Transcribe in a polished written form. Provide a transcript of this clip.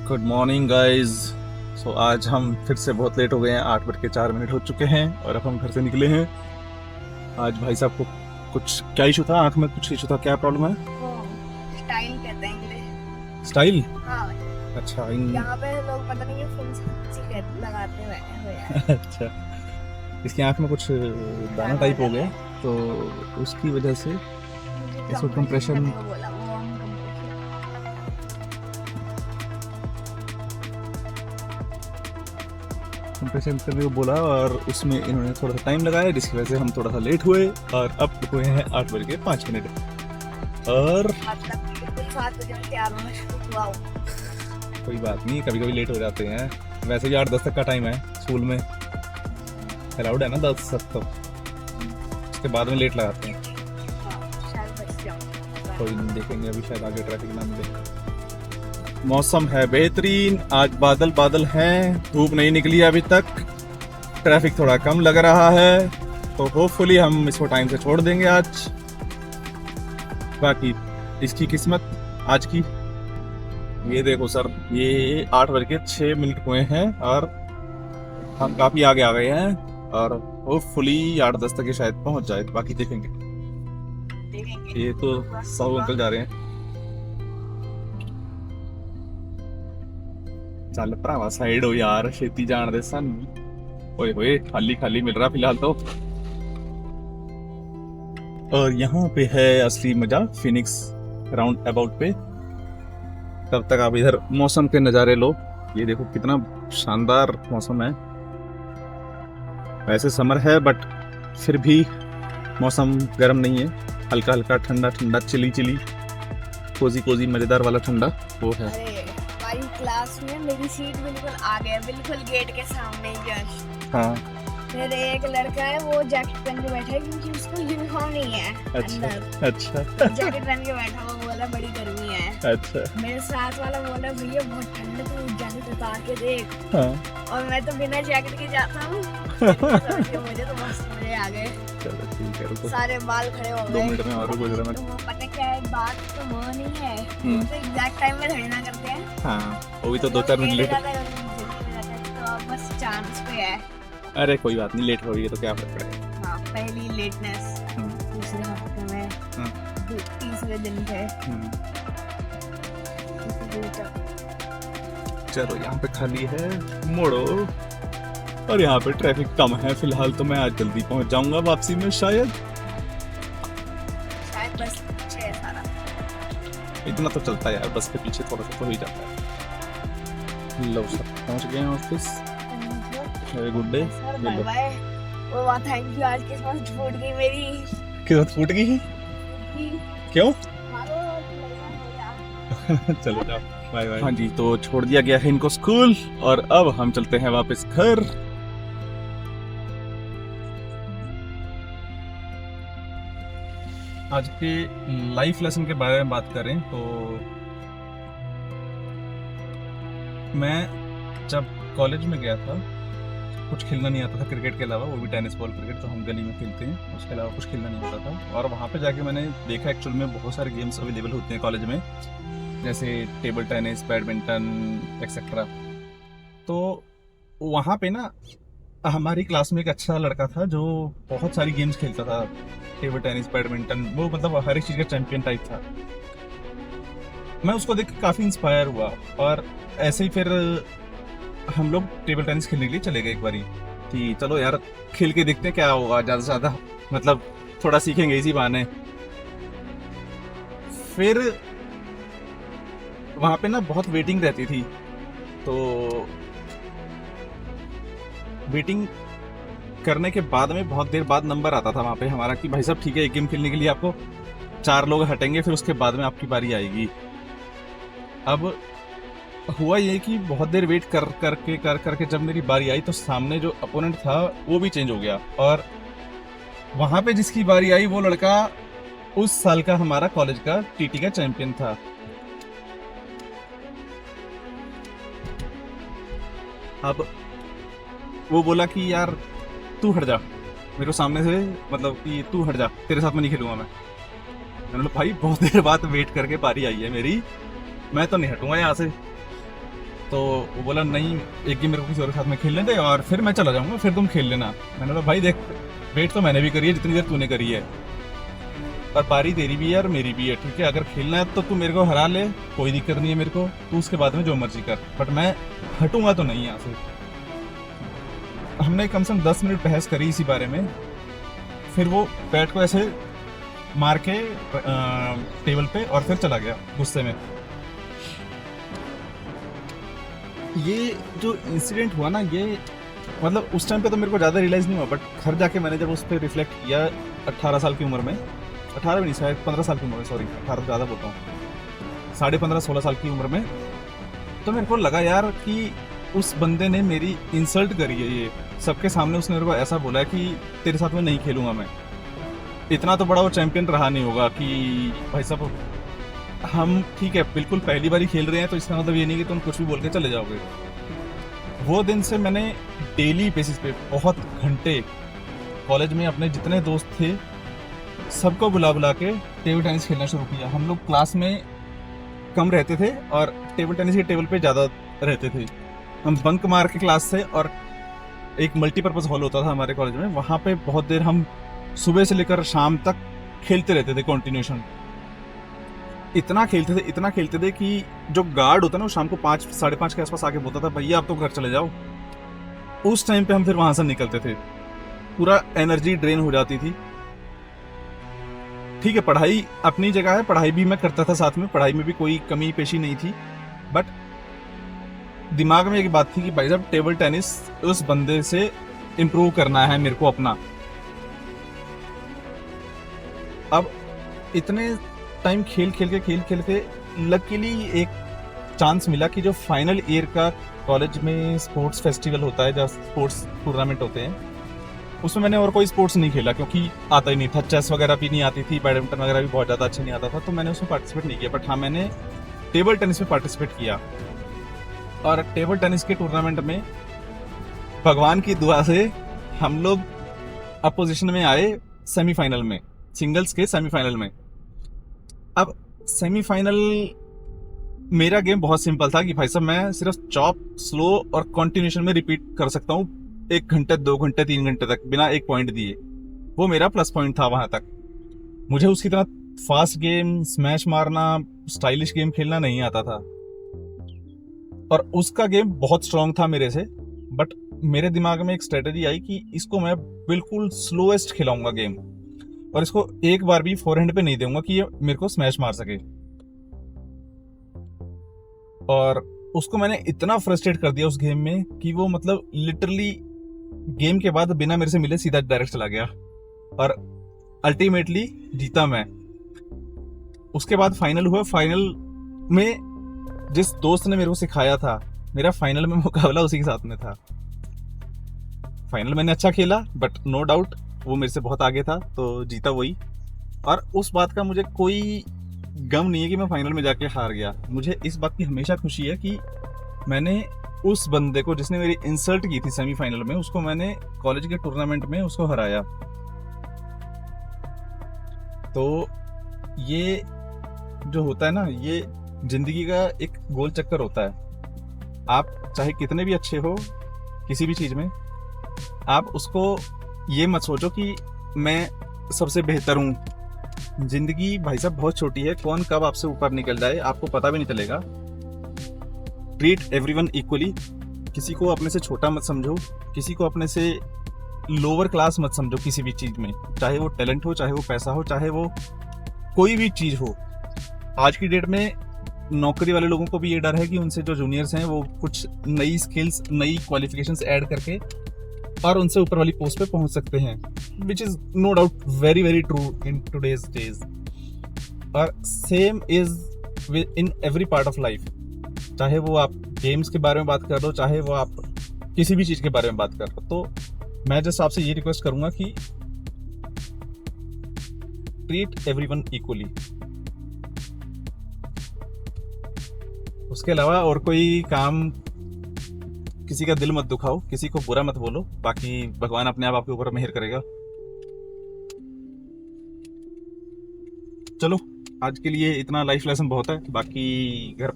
Good morning guys. सो आज हम फिर से बहुत लेट हो गए हैं, 8 बज के 4 मिनट हो चुके हैं और अब हम घर से निकले हैं। आज भाई साहब को कुछ क्या इशू था, आंख में कुछ इशू था, क्या प्रॉब्लम है? वो स्टाइल कहते हैं इंग्लिश। स्टाइल? हाँ, अच्छा यहाँ पे लोग पता नहीं क्यों लगाते हुए हैं। अच्छा, इसकी आंख में कुछ दाना टाइप हो गया तो उसकी वजह से इसको कंप्रेशन बोला वो कंप्रेशन करने को बोला और उसमें इन्होंने थोड़ा सा टाइम लगाया, जिसकी वजह से हम थोड़ा सा लेट हुए और अब हुए हैं 8 बज के 5 मिनट। और मतलब बिल्कुल 7 बजे में तैयार होना शुरू हुआ हूँ। कोई बात नहीं, कभी कभी लेट हो जाते हैं, वैसे भी 8-10 तक का टाइम है स्कूल में, अलाउड है ना 10 तक, तो उसके बाद में लेट लगाते हैं। शायद बच जाऊँ। कोई नहीं, देखेंगे अभी शायद आगे ट्रैफिक ना मिले। मौसम है बेहतरीन, आज बादल बादल हैं, धूप नहीं निकली है अभी तक, ट्रैफिक थोड़ा कम लग रहा है, तो होपफुली हम इसको टाइम से छोड़ देंगे आज। बाकी इसकी किस्मत आज की, ये देखो सर, ये 8 बज के 6 मिनट हुए हैं और हम काफी आगे आ गए हैं और होपफुली 8-10 तक ये शायद पहुंच जाए, बाकी देखेंगे। ये तो सब अंकल जा रहे हैं। चल भरावा साइड हो यार, छेती जान दे सन। ओए होए, खाली खाली मिल रहा फिलहाल तो। और यहाँ पे है असली मजा, फिनिक्स राउंड अबाउट पे। तब तक आप इधर मौसम के नज़ारे लो, ये देखो कितना शानदार मौसम है। वैसे समर है बट फिर भी मौसम गर्म नहीं है, हल्का हल्का ठंडा ठंडा, चिली चिली, कोजी कोजी, मजेदार वाला ठंडा वो है। अरे हमारी क्लास में मेरी सीट बिल्कुल आगे, बिल्कुल गेट के सामने ही जस्ट। हाँ फिर एक लड़का है, वो जैकेट पहन के बैठा है क्योंकि उसको यूनिफॉर्म नहीं है अच्छा अंदर। अच्छा जैकेट पहन के बैठा, वो बोला बड़ी गर्मी है। अच्छा मेरे साथ वाला बोला भैया बहुत ठंड है, तू जैकेट उतार के देख। हाँ और मैं तो बिना जैकेट के जाता हूँ। मुझे तो मस्त मजे आ गए। चलो ठीक है, रुको सारे बाल खड़े हो 2 गए। मिनट में और रुको जरा मैं। तो वो पता क्या है, बात तो वो नहीं है, तो एग्जैक्ट टाइम में धरना करते हैं। हाँ, वो भी तो 2-4 मिनट लेट। तो अब बस चांस पे है। अरे कोई बात नहीं, लेट हो रही है तो क्या फर्क पड़ेगा। हाँ, पहली लेटनेस दूसरे हफ्ते में, तीसरे दिन पे। चलो यहाँ पे खाली है, मोड़ो। और यहाँ पे ट्रैफिक कम है फिलहाल, तो मैं आज जल्दी पहुंच जाऊंगा वापसी में शायद बस 6 इतना तो चलता है यार, बस के पीछे थोड़ा सा तो ही जाता है। लो सर, पहुंच गए हैं office. Very good day. Sir bye bye. वो थैंक यू, आज किस्मत फूट गई मेरी। किस्मत फूट गई? क्यों? चलो जाओ, बाय बाय। हाँ जी, तो छोड़ दिया गया है इनको स्कूल और अब हम चलते हैं वापस घर। आज के लाइफ लेसन के बारे में बात करें तो मैं जब कॉलेज में गया था, कुछ खेलना नहीं आता था क्रिकेट के अलावा, वो भी टेनिस बॉल क्रिकेट तो हम गली में खेलते हैं, उसके अलावा कुछ खेलना नहीं आता था। और वहाँ पे जाके मैंने देखा एक्चुअल में बहुत सारे गेम्स अवेलेबल होते हैं कॉलेज में, जैसे टेबल टेनिस, बैडमिंटन एक्सेट्रा। तो वहाँ पे ना हमारी क्लास में एक अच्छा लड़का था जो बहुत सारी गेम्स खेलता था, टेबल टेनिस, बैडमिंटन, वो मतलब हर एक चीज़ का चैंपियन टाइप था। मैं उसको देख के काफ़ी इंस्पायर हुआ और ऐसे ही फिर हम लोग टेबल टेनिस खेलने के लिए चले गए एक बारी कि चलो यार खेल के देखते हैं क्या होगा, ज़्यादा से ज़्यादा मतलब थोड़ा सीखेंगे इसी बहाने। फिर वहाँ पे ना बहुत वेटिंग रहती थी, तो वेटिंग करने के बाद में बहुत देर बाद नंबर आता था वहाँ पे हमारा कि भाई साहब ठीक है, एक गेम खेलने के लिए आपको 4 लोग हटेंगे, फिर उसके बाद में आपकी बारी आएगी। अब हुआ ये कि बहुत देर वेट कर करके जब मेरी बारी आई तो सामने जो अपोनेंट था वो भी चेंज हो गया और वहाँ पे जिसकी बारी आई वो लड़का उस साल का हमारा कॉलेज का टीटी का चैंपियन था। अब वो बोला कि यार तू हट जा मेरे को सामने से, मतलब कि तू हट जा, तेरे साथ में नहीं खेलूंगा मैं। मैंने बोला भाई बहुत देर बाद वेट करके बारी आई है मेरी, मैं तो नहीं हटूंगा यहाँ से। तो वो बोला नहीं, एक गेम मेरे को किसी और के साथ में खेलने दे और फिर मैं चला जाऊंगा, फिर तुम खेल लेना। मैंने बोला भाई देख, वेट तो मैंने भी करी है जितनी देर तूने करी है, और पारी तेरी भी है और मेरी भी है, ठीक है। अगर खेलना है तो तू मेरे को हरा ले, कोई दिक्कत नहीं है मेरे को, तू उसके बाद में जो मर्जी कर, बट मैं हटूंगा तो नहीं यहाँ से। हमने कम से कम 10 मिनट बहस करी इसी बारे में। फिर वो बैट को ऐसे मार के टेबल पे और फिर चला गया गुस्से में। ये जो इंसिडेंट हुआ ना, ये मतलब उस टाइम पे तो मेरे को ज़्यादा रियलाइज़ नहीं हुआ, बट घर जाके मैंने जब उस पर रिफ्लेक्ट किया 18 साल की उम्र में, 18 भी नहीं, शायद 15 साल की उम्र में, सॉरी 18 ज़्यादा बोलता हूँ, 15.5-16 साल की उम्र में, तो मेरे को लगा यार कि उस बंदे ने मेरी इंसल्ट करी है। ये सबके सामने उसने मेरे को ऐसा बोला है कि तेरे साथ में नहीं खेलूंगा मैं। इतना तो बड़ा वो चैंपियन रहा नहीं होगा कि भाई साहब हम ठीक है बिल्कुल पहली बार ही खेल रहे हैं, तो इसका मतलब ये नहीं कि तुम कुछ भी बोल के चले जाओगे। वो दिन से मैंने डेली बेसिस पे बहुत घंटे कॉलेज में अपने जितने दोस्त थे सबको बुला बुला के टेबल टेनिस खेलना शुरू किया। हम लोग क्लास में कम रहते थे और टेबल टेनिस के टेबल पे ज़्यादा रहते थे। हम बंक मार के क्लास से, और एक मल्टीपर्पज़ हॉल होता था हमारे कॉलेज में, वहाँ पे बहुत देर हम सुबह से लेकर शाम तक खेलते रहते थे कंटिन्यूशन। इतना खेलते थे कि जो गार्ड होता ना वो शाम को 5-5:30 के आसपास आके बोलता था भैया आप तो घर चले जाओ। उस टाइम पे हम फिर वहां से निकलते थे, पूरा एनर्जी ड्रेन हो जाती थी। ठीक है पढ़ाई अपनी जगह है, पढ़ाई भी मैं करता था साथ में, पढ़ाई में भी कोई कमी पेशी नहीं थी, बट दिमाग में एक बात थी कि भाई साहब टेबल टेनिस उस बंदे से इम्प्रूव करना है मेरे को अपना। अब इतने टाइम खेल के लकीली एक चांस मिला कि जो फाइनल ईयर का कॉलेज में स्पोर्ट्स फेस्टिवल होता है, जब स्पोर्ट्स टूर्नामेंट होते हैं, उसमें मैंने और कोई स्पोर्ट्स नहीं खेला क्योंकि आता ही नहीं था। चेस वगैरह भी नहीं आती थी, बैडमिंटन वगैरह भी बहुत ज़्यादा अच्छा नहीं आता था, तो मैंने उसमें पार्टिसिपेट नहीं किया। बट हाँ मैंने टेबल टेनिस में पार्टिसिपेट किया, और टेबल टेनिस के टूर्नामेंट में भगवान की दुआ से हम लोग अपोजिशन में आए सेमीफाइनल में, सिंगल्स के सेमीफाइनल में। अब सेमीफाइनल मेरा गेम बहुत सिंपल था कि भाई साहब मैं सिर्फ चॉप, स्लो और कॉन्टिन्यूशन में रिपीट कर सकता हूँ 1 घंटे 2 घंटे 3 घंटे तक बिना एक पॉइंट दिए। वो मेरा प्लस पॉइंट था वहां तक। मुझे उसकी तरह फास्ट गेम, स्मैश मारना, स्टाइलिश गेम खेलना नहीं आता था, और उसका गेम बहुत स्ट्रांग था मेरे से। बट मेरे दिमाग में एक स्ट्रेटेजी आई कि इसको मैं बिल्कुल स्लोएस्ट खिलाऊंगा गेम, और इसको एक बार भी फोरहैंड पे नहीं दूंगा कि ये मेरे को स्मैश मार सके। और उसको मैंने इतना फ्रस्ट्रेट कर दिया उस गेम में कि वो मतलब लिटरली गेम के बाद बिना मेरे से मिले सीधा डायरेक्ट चला गया, और अल्टीमेटली जीता मैं। उसके बाद फाइनल हुआ। फाइनल में जिस दोस्त ने मेरे को सिखाया था, मेरा फाइनल में मुकाबला उसी के साथ में था। फाइनल मैंने अच्छा खेला, बट नो डाउट वो मेरे से बहुत आगे था, तो जीता वही। और उस बात का मुझे कोई गम नहीं है कि मैं फाइनल में जाके हार गया। मुझे इस बात की हमेशा खुशी है कि मैंने उस बंदे को जिसने मेरी इंसल्ट की थी सेमीफाइनल में, उसको मैंने कॉलेज के टूर्नामेंट में उसको हराया। तो ये जो होता है ना, ये जिंदगी का एक गोल चक्कर होता है। आप चाहे कितने भी अच्छे हो किसी भी चीज में, आप उसको ये मत सोचो कि मैं सबसे बेहतर हूं। जिंदगी भाई साहब बहुत छोटी है, कौन कब आपसे ऊपर निकल जाए आपको पता भी नहीं चलेगा। Treat everyone equally. किसी को अपने से छोटा मत समझो, किसी को अपने से लोअर क्लास मत समझो किसी भी चीज में, चाहे वो टैलेंट हो, चाहे वो पैसा हो, चाहे वो कोई भी चीज हो। आज की डेट में नौकरी वाले लोगों को भी ये डर है कि उनसे जो जूनियर्स हैं वो कुछ नई स्किल्स, नई क्वालिफिकेशंस ऐड करके और उनसे ऊपर वाली पोस्ट पे पहुंच सकते हैं, which is no doubt very very true in today's days. और same is in every part of life. चाहे वो आप गेम्स के बारे में बात कर लो, चाहे वो आप किसी भी चीज के बारे में बात कर लो, तो मैं जस्ट आपसे ये रिक्वेस्ट करूंगा कि ट्रीट एवरीवन इक्वली। उसके अलावा और कोई काम, किसी का दिल मत दुखाओ, किसी को बुरा मत बोलो, बाकी भगवान अपने आप आपके ऊपर मेहर करेगा। चलो आज के लिए इतना लाइफ लेसन बहुत है, बाकी घर